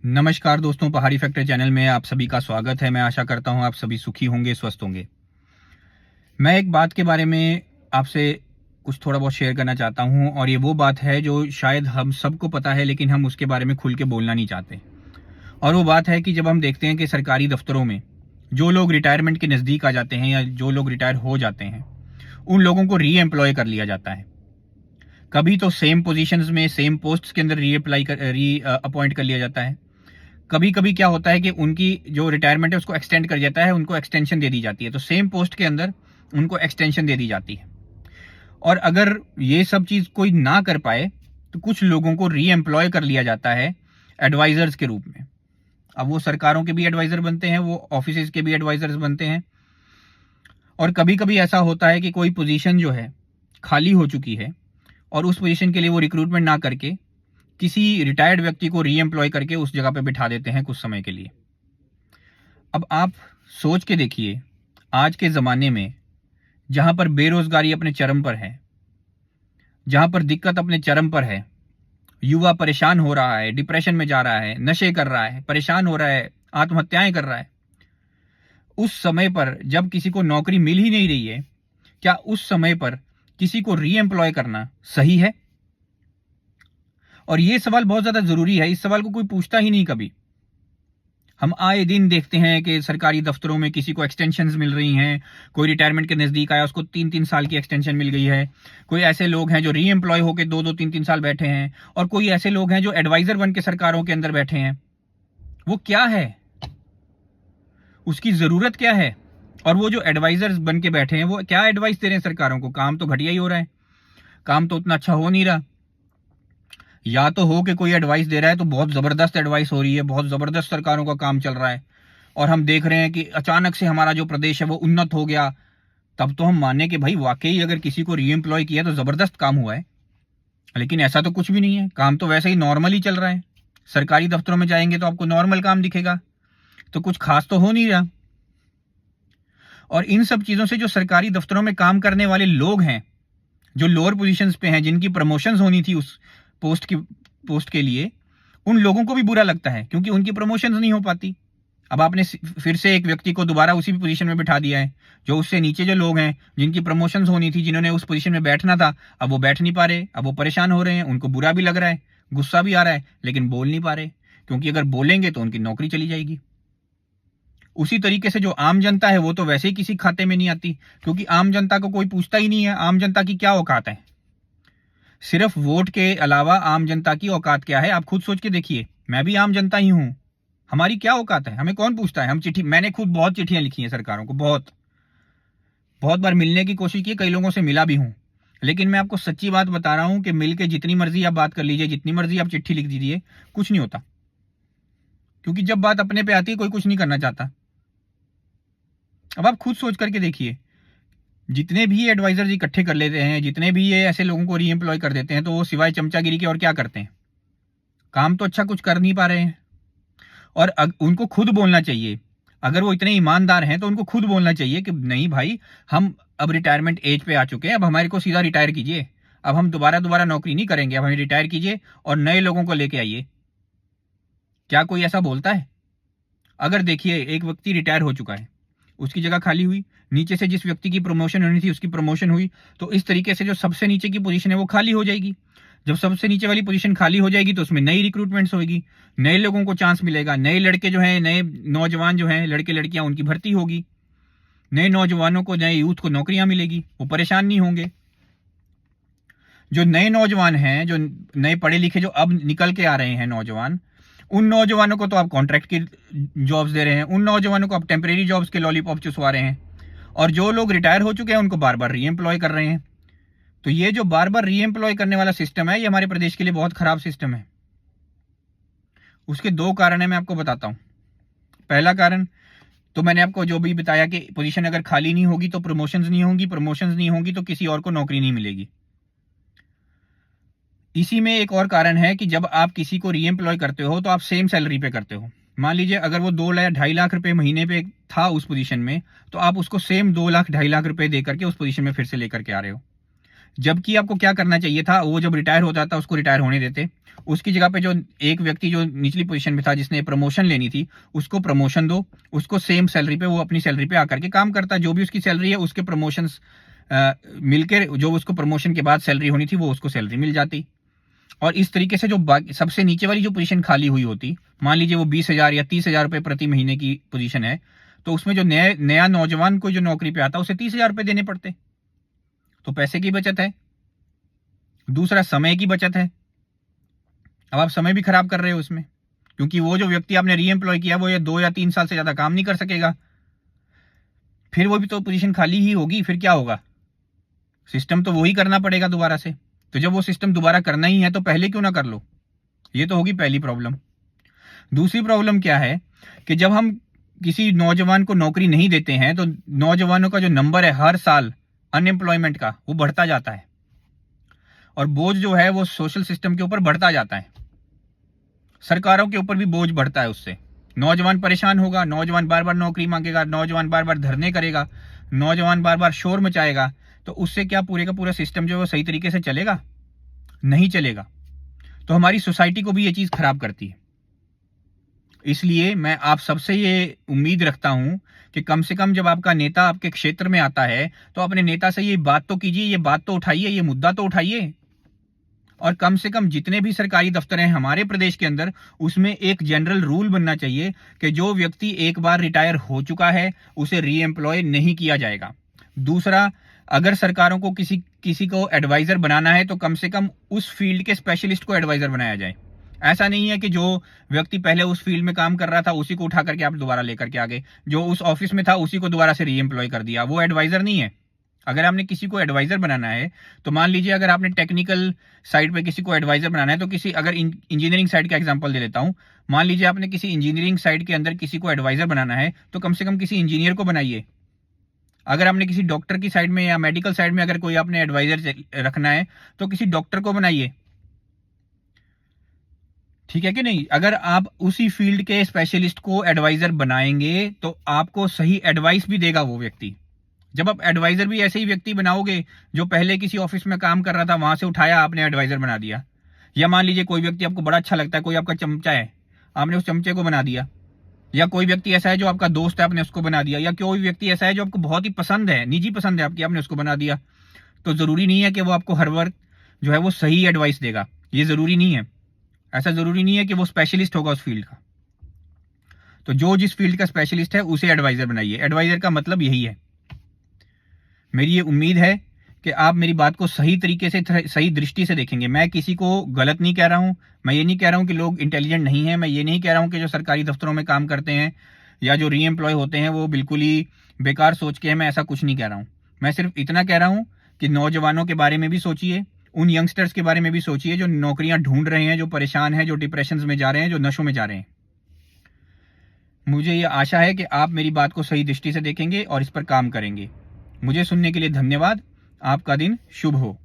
नमस्कार दोस्तों, पहाड़ी फैक्टर चैनल में आप सभी का स्वागत है। मैं आशा करता हूं आप सभी सुखी होंगे, स्वस्थ होंगे। मैं एक बात के बारे में आपसे कुछ थोड़ा बहुत शेयर करना चाहता हूं और ये वो बात है जो शायद हम सबको पता है, लेकिन हम उसके बारे में खुल के बोलना नहीं चाहते। और वो बात है कि जब हम देखते हैं कि सरकारी दफ्तरों में जो लोग रिटायरमेंट के नज़दीक आ जाते हैं या जो लोग रिटायर हो जाते हैं, उन लोगों को री एम्प्लॉय कर लिया जाता है। कभी तो सेम पोजीशंस में, सेम पोस्ट्स के अंदर री अपॉइंट कर लिया जाता है। कभी कभी क्या होता है कि उनकी जो रिटायरमेंट है उसको एक्सटेंड कर जाता है, उनको एक्सटेंशन दे दी जाती है। तो सेम पोस्ट के अंदर उनको एक्सटेंशन दे दी जाती है। और अगर ये सब चीज कोई ना कर पाए तो कुछ लोगों को री एम्प्लॉय कर लिया जाता है एडवाइजर्स के रूप में। अब वो सरकारों के भी एडवाइजर बनते हैं, वो ऑफिस के भी एडवाइजर्स बनते हैं। और कभी कभी ऐसा होता है कि कोई पोजीशन जो है खाली हो चुकी है और उस पोजीशन के लिए वो रिक्रूटमेंट ना करके किसी रिटायर्ड व्यक्ति को री एम्प्लॉय करके उस जगह पे बिठा देते हैं कुछ समय के लिए। अब आप सोच के देखिए, आज के ज़माने में जहां पर बेरोजगारी अपने चरम पर है, जहां पर दिक्कत अपने चरम पर है, युवा परेशान हो रहा है, डिप्रेशन में जा रहा है, नशे कर रहा है, परेशान हो रहा है, आत्महत्याएं कर रहा है, उस समय पर जब किसी को नौकरी मिल ही नहीं रही है, क्या उस समय पर किसी को री एम्प्लॉय करना सही है? और ये सवाल बहुत ज्यादा जरूरी है। इस सवाल को कोई पूछता ही नहीं कभी। हम आए दिन देखते हैं कि सरकारी दफ्तरों में किसी को एक्सटेंशंस मिल रही हैं। कोई रिटायरमेंट के नजदीक आया, उसको 3-3 साल की एक्सटेंशन मिल गई है। कोई ऐसे लोग हैं जो री एम्प्लॉय होकर 2-2, 3-3 साल बैठे हैं। और कोई ऐसे लोग हैं जो एडवाइजर बन के सरकारों के अंदर बैठे हैं। वो क्या है, उसकी जरूरत क्या है? और वो जो एडवाइजर्स बन के बैठे हैं वो क्या एडवाइस दे रहे हैं सरकारों को? काम तो घटिया ही हो रहा है, काम तो उतना अच्छा हो नहीं रहा। या तो हो कि कोई एडवाइस दे रहा है तो बहुत जबरदस्त एडवाइस हो रही है, बहुत जबरदस्त सरकारों का काम चल रहा है और हम देख रहे हैं कि अचानक से हमारा जो प्रदेश है वो उन्नत हो गया। तब तो हम माने कि भाई वाकई अगर किसी को री एम्प्लॉय किया तो जबरदस्त काम हुआ है। लेकिन ऐसा तो कुछ भी नहीं है, काम तो वैसे ही नॉर्मल ही चल रहा है। सरकारी दफ्तरों में जाएंगे तो आपको नॉर्मल काम दिखेगा, तो कुछ खास तो हो नहीं रहा। और इन सब चीजों से जो सरकारी दफ्तरों में काम करने वाले लोग हैं, जो लोअर पोजीशंस पे हैं, जिनकी प्रमोशंस होनी थी उस पोस्ट के लिए, उन लोगों को भी बुरा लगता है क्योंकि उनकी प्रमोशंस नहीं हो पाती। अब आपने फिर से एक व्यक्ति को दोबारा उसी पोजीशन में बिठा दिया है। जो उससे नीचे जो लोग हैं, जिनकी प्रमोशंस होनी थी, जिन्होंने उस पोजीशन में बैठना था, अब वो बैठ नहीं पा रहे। अब वो परेशान हो रहे हैं, उनको बुरा भी लग रहा है, गुस्सा भी आ रहा है, लेकिन बोल नहीं पा रहे क्योंकि अगर बोलेंगे तो उनकी नौकरी चली जाएगी। उसी तरीके से जो आम जनता है वो तो वैसे ही किसी खाते में नहीं आती, क्योंकि आम जनता को कोई पूछता ही नहीं है आम जनता की क्या औकात है। सिर्फ वोट के अलावा आम जनता की औकात क्या है, आप खुद सोच के देखिए। मैं भी आम जनता ही हूं, हमारी क्या औकात है? हमें कौन पूछता है? हम चिट्ठी, मैंने खुद बहुत चिट्ठियां लिखी हैं सरकारों को, बहुत बहुत बार मिलने की कोशिश की, कई लोगों से मिला भी हूं। लेकिन मैं आपको सच्ची बात बता रहा हूं कि मिलके जितनी मर्जी आप बात कर लीजिए, जितनी मर्जी आप चिट्ठी लिख दीजिए, कुछ नहीं होता। क्योंकि जब बात अपने पे आती है कोई कुछ नहीं करना चाहता। अब आप खुद सोच करके देखिए, जितने भी ये एडवाइजर्स इकट्ठे कर लेते हैं, जितने भी ये ऐसे लोगों को री एम्प्लॉय कर देते हैं, तो वो सिवाय चमचागिरी के और क्या करते हैं? काम तो अच्छा कुछ कर नहीं पा रहे हैं। और उनको खुद बोलना चाहिए, अगर वो इतने ईमानदार हैं तो उनको खुद बोलना चाहिए कि नहीं भाई, हम अब रिटायरमेंट एज पे आ चुके हैं, अब हमारे को सीधा रिटायर कीजिए। अब हम दोबारा दोबारा नौकरी नहीं करेंगे, अब हमें रिटायर कीजिए और नए लोगों को लेके आइए। क्या कोई ऐसा बोलता है? अगर देखिए, एक व्यक्ति रिटायर हो चुका है, उसकी जगह खाली हुई, नीचे से जिस व्यक्ति की प्रमोशन होनी थी उसकी प्रमोशन हुई, तो इस तरीके से जो सबसे नीचे की पोजीशन है वो खाली हो जाएगी। जब सबसे नीचे वाली पोजीशन खाली हो जाएगी तो उसमें नई रिक्रूटमेंट्स होगी, नए लोगों को चांस मिलेगा, नए लड़के जो हैं, नए नौजवान जो हैं, लड़के लड़कियां, उनकी भर्ती होगी, नए नौजवानों को, नए यूथ को नौकरियां मिलेगी, वो परेशान नहीं होंगे। जो नए नौजवान हैं, जो नए पढ़े लिखे जो अब निकल के आ रहे हैं नौजवान, उन नौजवानों को तो आप कॉन्ट्रैक्ट की जॉब्स दे रहे हैं, उन नौजवानों को आप टेम्परेरी जॉब्स के लॉलीपॉप चुसवा रहे हैं, और जो लोग रिटायर हो चुके हैं उनको बार बार री एम्प्लॉय कर रहे हैं। तो ये जो बार बार री एम्प्लॉय करने वाला सिस्टम है, ये हमारे प्रदेश के लिए बहुत खराब सिस्टम है। उसके दो कारण है, मैं आपको बताता हूं। पहला कारण तो मैंने आपको जो भी बताया कि पोजीशन अगर खाली नहीं होगी तो प्रमोशंस नहीं होंगी, प्रमोशंस नहीं होंगी तो किसी और को नौकरी नहीं मिलेगी। इसी में एक और कारण है कि जब आप किसी को री एम्प्लॉय करते हो तो आप सेम सैलरी पे करते हो। मान लीजिए अगर वो 2 लाख 2.5 लाख रुपए महीने पे था उस पोजीशन में, तो आप उसको सेम 2 लाख 2.5 लाख रुपए दे करके उस पोजीशन में फिर से लेकर के आ रहे हो। जबकि आपको क्या करना चाहिए था, वो जब रिटायर होता था उसको रिटायर होने देते, उसकी जगह पे जो एक व्यक्ति जो निचली पोजीशन में था जिसने प्रमोशन लेनी थी उसको प्रमोशन दो, उसको सेम सैलरी पे, वो अपनी सैलरी पे आकर के काम करता, जो भी उसकी सैलरी है उसके प्रमोशंस मिलकर जो उसको प्रमोशन के बाद सैलरी होनी थी वो उसको सैलरी मिल जाती। और इस तरीके से जो सबसे नीचे वाली जो पोजीशन खाली हुई होती, मान लीजिए वो 20,000 या 30,000 रुपए प्रति महीने की पोजीशन है, तो उसमें जो नया नौजवान को जो नौकरी पे आता उसे 30,000 रुपए देने पड़ते। तो पैसे की बचत है, दूसरा समय की बचत है। अब आप समय भी खराब कर रहे हो उसमें, क्योंकि वो जो व्यक्ति आपने री एम्प्लॉय किया वो ये 2 या 3 साल से ज्यादा काम नहीं कर सकेगा, फिर वो भी तो पोजीशन खाली ही होगी, फिर क्या होगा, सिस्टम तो वही करना पड़ेगा दोबारा से। तो जब वो सिस्टम दोबारा करना ही है तो पहले क्यों ना कर लो, ये तो होगी पहली प्रॉब्लम। दूसरी प्रॉब्लम क्या है कि जब हम किसी नौजवान को नौकरी नहीं देते हैं तो नौजवानों का जो नंबर है हर साल अनएम्प्लॉयमेंट का वो बढ़ता जाता है, और बोझ जो है वो सोशल सिस्टम के ऊपर बढ़ता जाता है, सरकारों के ऊपर भी बोझ बढ़ता है। उससे नौजवान परेशान होगा, नौजवान बार बार नौकरी मांगेगा, नौजवान बार बार धरने करेगा, नौजवान बार बार शोर मचाएगा, तो उससे क्या पूरे का पूरा सिस्टम जो है वो सही तरीके से चलेगा? नहीं चलेगा। तो हमारी सोसाइटी को भी ये चीज खराब करती है। इसलिए मैं आप सबसे ये उम्मीद रखता हूं कि कम से कम जब आपका नेता आपके क्षेत्र में आता है तो अपने नेता से ये बात तो कीजिए, ये बात तो उठाइए, ये मुद्दा तो उठाइए। और कम से कम जितने भी सरकारी दफ्तर हैं हमारे प्रदेश के अंदर, उसमें एक जनरल रूल बनना चाहिए कि जो व्यक्ति एक बार रिटायर हो चुका है उसे री एम्प्लॉय नहीं किया जाएगा। दूसरा, अगर सरकारों को किसी को एडवाइजर बनाना है तो कम से कम उस फील्ड के स्पेशलिस्ट को एडवाइजर बनाया जाए। ऐसा नहीं है कि जो व्यक्ति पहले उस फील्ड में काम कर रहा था उसी को उठा करके आप दोबारा लेकर के आ गए, जो उस ऑफिस में था उसी को दोबारा से री एम्प्लॉय कर दिया, वो एडवाइजर नहीं है। अगर आपने किसी को एडवाइजर बनाना है तो मान लीजिए अगर आपने टेक्निकल साइड पे किसी को एडवाइजर बनाना है तो किसी, अगर इंजीनियरिंग साइड का एग्जांपल दे लेता हूं, मान लीजिए आपने किसी इंजीनियरिंग साइड के अंदर किसी को एडवाइजर बनाना है तो कम से कम किसी इंजीनियर को बनाइए। अगर आपने किसी डॉक्टर की साइड में या मेडिकल साइड में अगर कोई आपने एडवाइजर रखना है तो किसी डॉक्टर को बनाइए, ठीक है कि नहीं? अगर आप उसी फील्ड के स्पेशलिस्ट को एडवाइजर बनाएंगे तो आपको सही एडवाइस भी देगा वो व्यक्ति। जब आप एडवाइजर भी ऐसे ही व्यक्ति बनाओगे जो पहले किसी ऑफिस में काम कर रहा था वहां से उठाया आपने एडवाइजर बना दिया, या मान लीजिए कोई व्यक्ति आपको बड़ा अच्छा लगता है, कोई आपका चमचा है, आपने उस चमचे को बना दिया, या कोई व्यक्ति ऐसा है जो आपका दोस्त है आपने उसको बना दिया, या कोई व्यक्ति ऐसा है जो आपको बहुत ही पसंद है, निजी पसंद है आपकी, आपने उसको बना दिया, तो जरूरी नहीं है कि वो आपको हर वक्त जो है वो सही एडवाइस देगा, ये जरूरी नहीं है। ऐसा जरूरी नहीं है कि वो स्पेशलिस्ट होगा उस फील्ड का। तो जो जिस फील्ड का स्पेशलिस्ट है उसे एडवाइजर बनाइए। एडवाइजर का मतलब यही है। मेरी ये उम्मीद है कि आप मेरी बात को सही तरीके से, सही दृष्टि से देखेंगे। मैं किसी को गलत नहीं कह रहा हूं, मैं ये नहीं कह रहा हूं कि लोग इंटेलिजेंट नहीं है, मैं ये नहीं कह रहा हूं कि जो सरकारी दफ्तरों में काम करते हैं या जो री एम्प्लॉय होते हैं वो बिल्कुल ही बेकार सोच के हैं, मैं ऐसा कुछ नहीं कह रहा हूं। मैं सिर्फ इतना कह रहा हूं कि नौजवानों के बारे में भी सोचिए, उन यंगस्टर्स के बारे में भी सोचिए जो नौकरियां ढूंढ रहे हैं, जो परेशान हैं, जो डिप्रेशन में जा रहे हैं, जो नशों में जा रहे हैं। मुझे ये आशा है कि आप मेरी बात को सही दृष्टि से देखेंगे और इस पर काम करेंगे। मुझे सुनने के लिए धन्यवाद। आपका दिन शुभ हो।